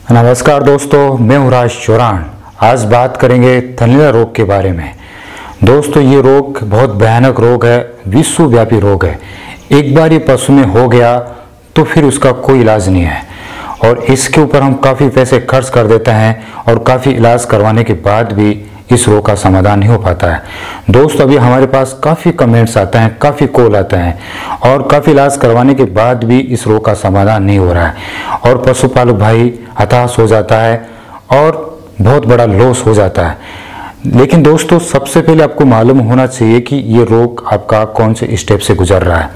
नमस्कार दोस्तों, मैं हूं राज चौरान। आज बात करेंगे थनैला रोग के बारे में। दोस्तों, ये रोग बहुत भयानक रोग है, विश्वव्यापी रोग है। एक बार ये पशु में हो गया तो फिर उसका कोई इलाज नहीं है और इसके ऊपर हम काफ़ी पैसे खर्च कर देते हैं और काफ़ी इलाज करवाने के बाद भी इस रोग का समाधान नहीं हो पाता है। दोस्तों, अभी हमारे पास काफ़ी कमेंट्स आते हैं, काफ़ी कॉल आते हैं और काफ़ी इलाज करवाने के बाद भी इस रोग का समाधान नहीं हो रहा है और पशुपालक भाई हताश हो जाता है और बहुत बड़ा लॉस हो जाता है। लेकिन दोस्तों, सबसे पहले आपको मालूम होना चाहिए कि ये रोग आपका कौन से स्टेप से गुजर रहा है।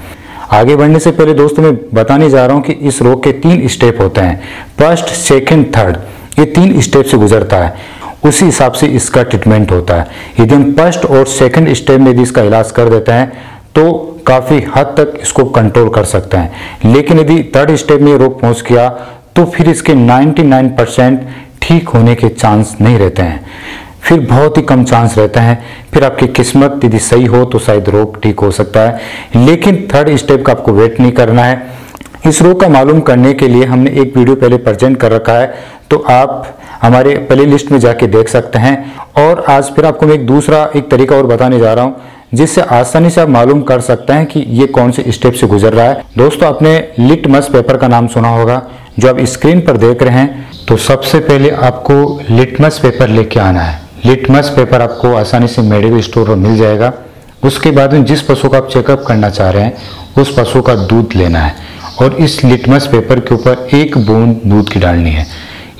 आगे बढ़ने से पहले दोस्तों, मैं बताने जा रहा हूँ कि इस रोग के 3 स्टेप होते हैं। फर्स्ट, सेकंड, थर्ड, ये 3 स्टेप से गुजरता है। उसी हिसाब से इसका ट्रीटमेंट होता है। यदि हम फर्स्ट और सेकंड स्टेप में यदि इसका इलाज कर देते हैं तो काफ़ी हद तक इसको कंट्रोल कर सकते हैं। लेकिन यदि थर्ड स्टेप में रोग पहुंच गया तो फिर इसके 99% ठीक होने के चांस नहीं रहते हैं, फिर बहुत ही कम चांस रहते हैं। फिर आपकी किस्मत यदि सही हो तो शायद रोग ठीक हो सकता है, लेकिन थर्ड स्टेप का आपको वेट नहीं करना है। इस रोग का मालूम करने के लिए हमने एक वीडियो पहले प्रेजेंट कर रखा है, तो आप हमारे प्ले लिस्ट में जाके देख सकते हैं। और आज फिर आपको मैं एक तरीका और बताने जा रहा हूँ जिससे आसानी से आप मालूम कर सकते हैं कि ये कौन से स्टेप से गुजर रहा है। दोस्तों, आपने लिटमस पेपर का नाम सुना होगा जो आप स्क्रीन पर देख रहे हैं। तो सबसे पहले आपको लिटमस पेपर लेके आना है। लिटमस पेपर आपको आसानी से मेडिकल स्टोर पर मिल जाएगा। उसके बाद में जिस पशु का आप चेकअप करना चाह रहे हैं उस पशु का दूध लेना है और इस लिटमस पेपर के ऊपर 1 बूंद दूध की डालनी है।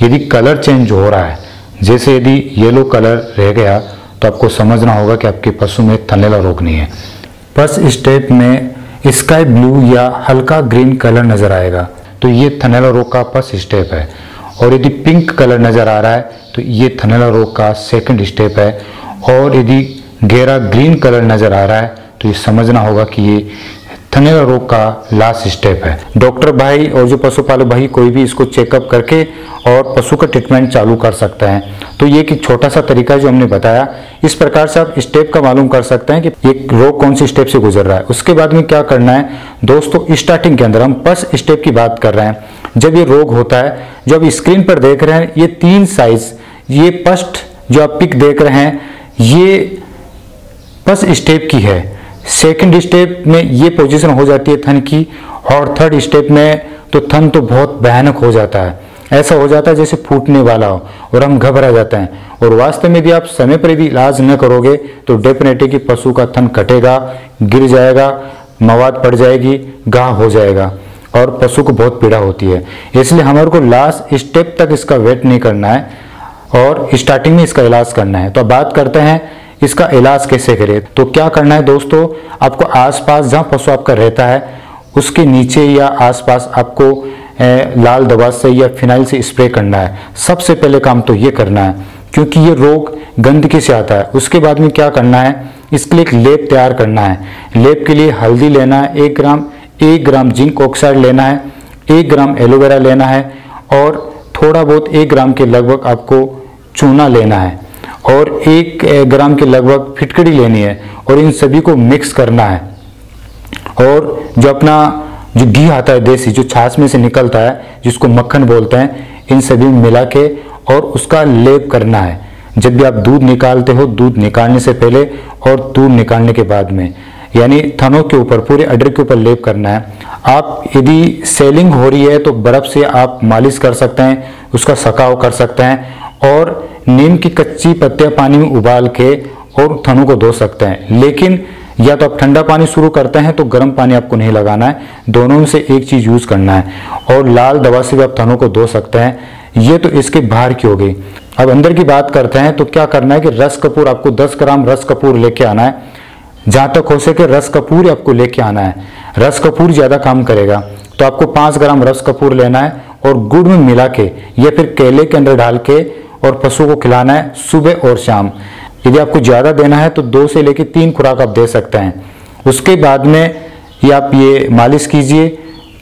यदि कलर चेंज हो रहा है, जैसे यदि येलो कलर रह गया, तो आपको समझना होगा कि आपके पशु में थनैला रोग नहीं है। फर्स्ट स्टेप में स्काई ब्लू या हल्का ग्रीन कलर नजर आएगा तो ये थनैला रोग का फर्स्ट स्टेप है। और यदि पिंक कलर नजर आ रहा है तो ये थनैला रोग का सेकंड स्टेप है। और यदि गहरा ग्रीन कलर नजर आ रहा है तो ये समझना होगा कि ये थनैला रोग का लास्ट स्टेप है। डॉक्टर भाई और जो पशुपालक भाई कोई भी इसको चेकअप करके और पशु का ट्रीटमेंट चालू कर सकता है। तो ये एक छोटा सा तरीका जो हमने बताया, इस प्रकार से आप स्टेप का मालूम कर सकते हैं कि ये रोग कौन सी स्टेप से गुजर रहा है। उसके बाद में क्या करना है दोस्तों, स्टार्टिंग के अंदर हम फर्स्ट स्टेप की बात कर रहे हैं। जब ये रोग होता है, जो आप स्क्रीन पर देख रहे हैं, ये 3 साइज, ये फर्स्ट जो आप पिक देख रहे हैं ये फर्स्ट स्टेप की है। सेकंड स्टेप में ये पोजीशन हो जाती है थन की और थर्ड स्टेप में तो थन तो बहुत भयानक हो जाता है। ऐसा हो जाता है जैसे फूटने वाला हो और हम घबरा जाते हैं। और वास्तव में यदि आप समय पर यदि इलाज न करोगे तो डेफिनेटली कि पशु का थन कटेगा, गिर जाएगा, मवाद पड़ जाएगी, घाव हो जाएगा और पशु को बहुत पीड़ा होती है। इसलिए हमारे को लास्ट स्टेप तक इसका वेट नहीं करना है और स्टार्टिंग में इसका इलाज करना है। तो अब बात करते हैं इसका इलाज कैसे करें। तो क्या करना है दोस्तों, आपको आसपास जहां पशु आपका रहता है उसके नीचे या आसपास आपको लाल दवा से या फिनाइल से स्प्रे करना है। सबसे पहले काम तो ये करना है, क्योंकि ये रोग गंदगी से आता है। उसके बाद में क्या करना है, इसके लिए एक लेप तैयार करना है। लेप के लिए हल्दी लेना है 1 ग्राम जिंक ऑक्साइड लेना है, 1 ग्राम एलोवेरा लेना है और थोड़ा बहुत 1 ग्राम के लगभग आपको चूना लेना है और 1 ग्राम के लगभग फिटकड़ी लेनी है और इन सभी को मिक्स करना है। और जो अपना जो घी आता है देसी, जो छाछ में से निकलता है, जिसको मक्खन बोलते हैं, इन सभी में मिला के और उसका लेप करना है। जब भी आप दूध निकालते हो, दूध निकालने से पहले और दूध निकालने के बाद में, यानी थनों के ऊपर, पूरे अडर के ऊपर लेप करना है। आप यदि सेलिंग हो रही है तो बर्फ से आप मालिश कर सकते हैं, उसका सकाव कर सकते हैं और नीम की कच्ची पत्तियां पानी में उबाल के और थनों को धो सकते हैं। लेकिन या तो आप ठंडा पानी शुरू करते हैं तो गर्म पानी आपको नहीं लगाना है, दोनों में से एक चीज यूज करना है। और लाल दवा से भी आप थनों को धो सकते हैं। ये तो इसके बाहर की हो गई। अब अंदर की बात करते हैं तो क्या करना है कि रस कपूर, आपको 10 ग्राम रस कपूर लेके आना है। जहां तक हो सके रस कपूर आपको लेके आना है। रस कपूर ज्यादा काम करेगा तो आपको 5 ग्राम रस कपूर लेना है और गुड़ में मिला के या फिर केले के अंदर डाल के और पशु को खिलाना है सुबह और शाम। यदि आपको ज़्यादा देना है तो 2 से लेकर 3 खुराक आप दे सकते हैं। उसके बाद में ये आप ये मालिश कीजिए।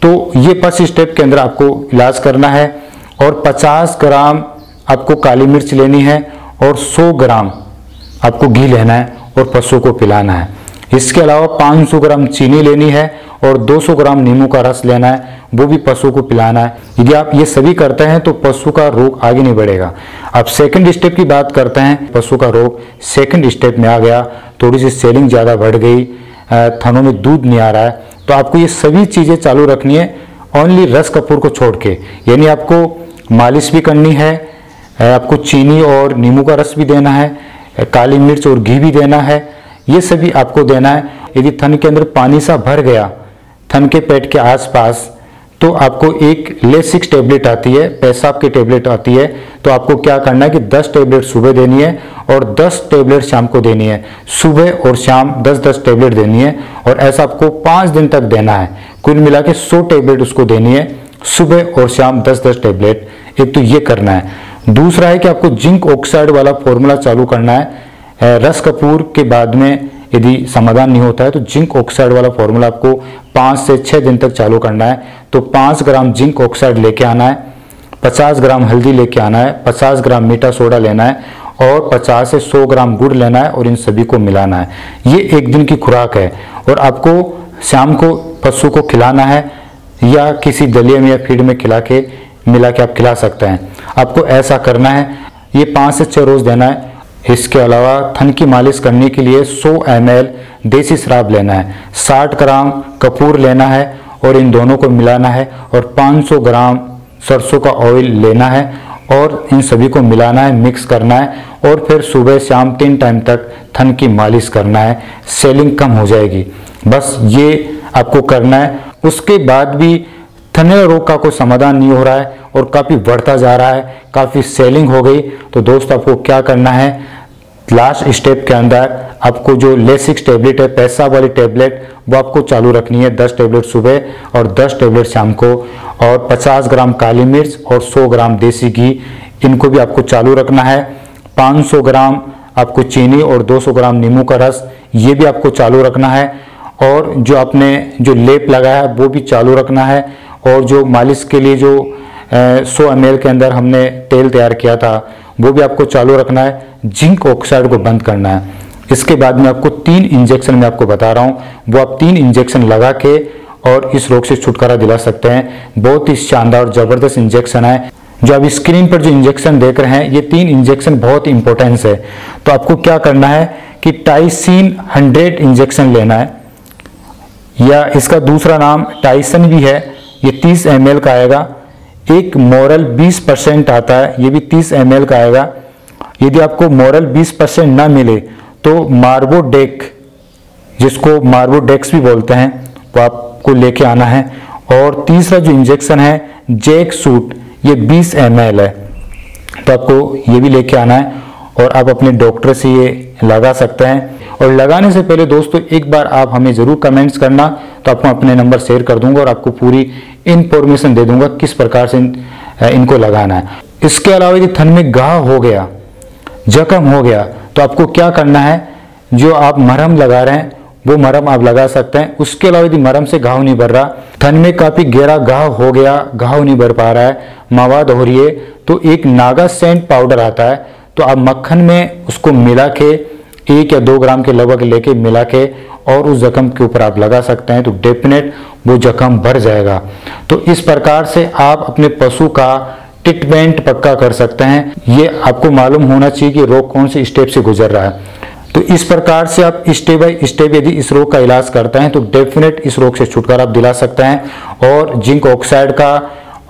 तो ये फर्स्ट स्टेप के अंदर आपको इलाज करना है। और 50 ग्राम आपको काली मिर्च लेनी है और 100 ग्राम आपको घी लेना है और पशु को पिलाना है। इसके अलावा 500 ग्राम चीनी लेनी है और 200 ग्राम नींबू का रस लेना है, वो भी पशु को पिलाना है। यदि आप ये सभी करते हैं तो पशु का रोग आगे नहीं बढ़ेगा। अब सेकंड स्टेप की बात करते हैं। पशु का रोग सेकंड स्टेप में आ गया, थोड़ी सी सेलिंग ज़्यादा बढ़ गई, थनों में दूध नहीं आ रहा है, तो आपको ये सभी चीज़ें चालू रखनी है ओनली रस कपूर को छोड़ के। यानी आपको मालिश भी करनी है, आपको चीनी और नींबू का रस भी देना है, काली मिर्च और घी भी देना है, ये सभी आपको देना है। यदि थन के अंदर पानी सा भर गया थन के पेट के आसपास, तो आपको एक ले6 टैबलेट आती है, पेशाब की टैबलेट आती है, तो आपको क्या करना है कि 10 टैबलेट सुबह देनी है और 10 टैबलेट शाम को देनी है। सुबह और शाम 10-10 टैबलेट देनी है और ऐसा आपको 5 दिन तक देना है। कुल मिला के 100 टैबलेट उसको देनी है, सुबह और शाम 10-10 टैबलेट। एक तो ये करना है। दूसरा है कि आपको जिंक ऑक्साइड वाला फॉर्मूला चालू करना है। रस कपूर के बाद में यदि समाधान नहीं होता है तो जिंक ऑक्साइड वाला फॉर्मूला आपको 5 से 6 दिन तक चालू करना है। तो 5 ग्राम जिंक ऑक्साइड लेके आना है, 50 ग्राम हल्दी लेके आना है, 50 ग्राम मीठा सोडा लेना है और 50 से 100 ग्राम गुड़ लेना है और इन सभी को मिलाना है। ये एक दिन की खुराक है और आपको शाम को पशु को खिलाना है या किसी दलिए में या फीड में मिला के आप खिला सकते हैं। आपको ऐसा करना है, ये 5 से 6 रोज देना है। इसके अलावा थन की मालिश करने के लिए 100 ml देसी शराब लेना है, 60 ग्राम कपूर लेना है और इन दोनों को मिलाना है और 500 ग्राम सरसों का ऑयल लेना है और इन सभी को मिलाना है, मिक्स करना है और फिर सुबह शाम 3 टाइम तक थन की मालिश करना है। सेलिंग कम हो जाएगी। बस ये आपको करना है। उसके बाद भी थनैला रोग का कोई समाधान नहीं हो रहा है और काफ़ी बढ़ता जा रहा है, काफ़ी सेलिंग हो गई, तो दोस्त आपको क्या करना है, लास्ट स्टेप के अंदर आपको जो ले6 टैबलेट है, पेशाब वाली टैबलेट, वो आपको चालू रखनी है। 10 टैबलेट सुबह और 10 टैबलेट शाम को और 50 ग्राम काली मिर्च और 100 ग्राम देसी घी, इनको भी आपको चालू रखना है। 500 ग्राम आपको चीनी और 200 ग्राम नींबू का रस, ये भी आपको चालू रखना है और जो आपने जो लेप लगाया है वो भी चालू रखना है और जो मालिश के लिए जो 100 ml के अंदर हमने तेल तैयार किया था वो भी आपको चालू रखना है। जिंक ऑक्साइड को बंद करना है। इसके बाद में आपको 3 इंजेक्शन मैं आपको बता रहा हूँ, वो आप 3 इंजेक्शन लगा के और इस रोग से छुटकारा दिला सकते हैं। बहुत ही शानदार और जबरदस्त इंजेक्शन है। जो आप स्क्रीन पर जो इंजेक्शन देख रहे हैं, ये 3 इंजेक्शन बहुत इंपॉर्टेंस है। तो आपको क्या करना है कि टाइसिन 100 इंजेक्शन लेना है, या इसका दूसरा नाम टाइसन भी है। ये 30 ml का आएगा। एक मोरल 20% आता है, ये भी 30 ml का आएगा। यदि आपको मोरल 20% ना मिले तो मार्बोडेक, जिसको मार्बोडेक्स भी बोलते हैं, वो आपको लेके आना है। और तीसरा जो इंजेक्शन है जैक सूट, ये 20 ml है, तो आपको ये भी लेके आना है और आप अपने डॉक्टर से ये लगा सकते हैं। और लगाने से पहले दोस्तों एक बार आप हमें ज़रूर कमेंट्स करना, तो आपको अपने नंबर शेयर कर दूंगा और आपको पूरी इंफॉर्मेशन दे दूंगा किस प्रकार से इनको लगाना है। इसके अलावा यदि थन में घाव हो गया, जख्म हो गया, तो आपको क्या करना है, जो आप मरहम लगा रहे हैं वो मरहम आप लगा सकते हैं। उसके अलावा यदि मरहम से घाव नहीं भर रहा, थन में काफ़ी गहरा घाव हो गया, घाव नहीं भर पा रहा है, मवाद हो रही है, तो एक नागा सेंट पाउडर आता है, तो आप मक्खन में उसको मिला के 1 या 2 ग्राम के लगभग लेके मिला के और उस जख्म के ऊपर आप लगा सकते हैं, तो डेफिनेट वो जख्म भर जाएगा। तो इस प्रकार से आप अपने पशु का ट्रीटमेंट पक्का कर सकते हैं। ये आपको मालूम होना चाहिए कि रोग कौन से स्टेप से गुजर रहा है। तो इस प्रकार से आप स्टेप बाय स्टेप यदि इस रोग का इलाज करते हैं तो डेफिनेट इस रोग से छुटकारा आप दिला सकते हैं। और जिंक ऑक्साइड का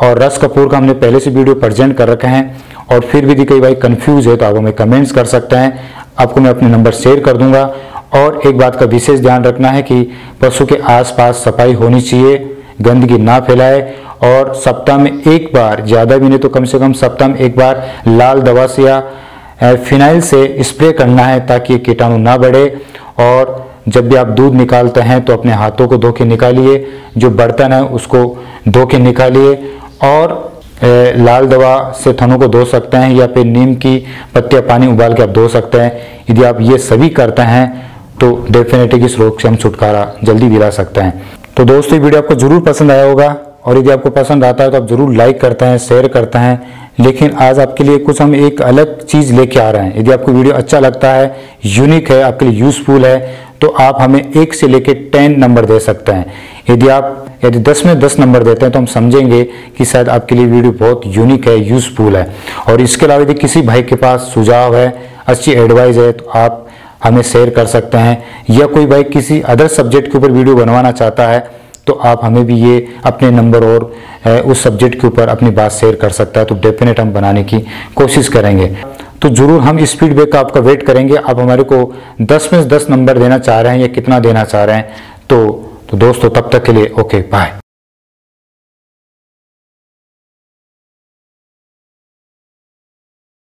और रस कपूर का हमने पहले से वीडियो प्रेजेंट कर रखे हैं। और फिर भी कई भाई कंफ्यूज है तो आप हमें कमेंट्स कर सकते हैं, आपको मैं अपने नंबर शेयर कर दूंगा। और एक बात का विशेष ध्यान रखना है कि पशु के आसपास सफाई होनी चाहिए, गंदगी ना फैलाए और सप्ताह में एक बार, ज़्यादा भी नहीं तो कम से कम सप्ताह में एक बार लाल दवा से या फिनाइल से स्प्रे करना है ताकि कीटाणु ना बढ़े। और जब भी आप दूध निकालते हैं तो अपने हाथों को धो के निकालिए, जो बर्तन है उसको धो के निकालिए और लाल दवा से थनों को धो सकते हैं या फिर नीम की पत्तियां पानी उबाल के आप धो सकते हैं। यदि आप ये सभी करते हैं तो डेफिनेटली इस रोग से हम छुटकारा जल्दी दिला सकते हैं। तो दोस्तों ये वीडियो आपको जरूर पसंद आया होगा और यदि आपको पसंद आता है तो आप जरूर लाइक करते हैं, शेयर करते हैं। लेकिन आज आपके लिए कुछ हम एक अलग चीज़ लेके आ रहे हैं। यदि आपको वीडियो अच्छा लगता है, यूनिक है, आपके लिए यूजफुल है, तो आप हमें 1 से लेकर 10 नंबर दे सकते हैं। यदि 10 में 10 नंबर देते हैं तो हम समझेंगे कि शायद आपके लिए वीडियो बहुत यूनिक है, यूजफुल है। और इसके अलावा यदि किसी भाई के पास सुझाव है, अच्छी एडवाइस है, तो आप हमें शेयर कर सकते हैं। या कोई भाई किसी अदर सब्जेक्ट के ऊपर वीडियो बनवाना चाहता है तो आप हमें भी ये अपने नंबर और उस सब्जेक्ट के ऊपर अपनी बात शेयर कर सकता है, तो डेफिनेट हम बनाने की कोशिश करेंगे। तो जरूर हम इस फीडबैक का आपका वेट करेंगे। आप हमारे को 10 में 10 नंबर देना चाह रहे हैं या कितना देना चाह रहे हैं, तो दोस्तों तब तक के लिए ओके बाय।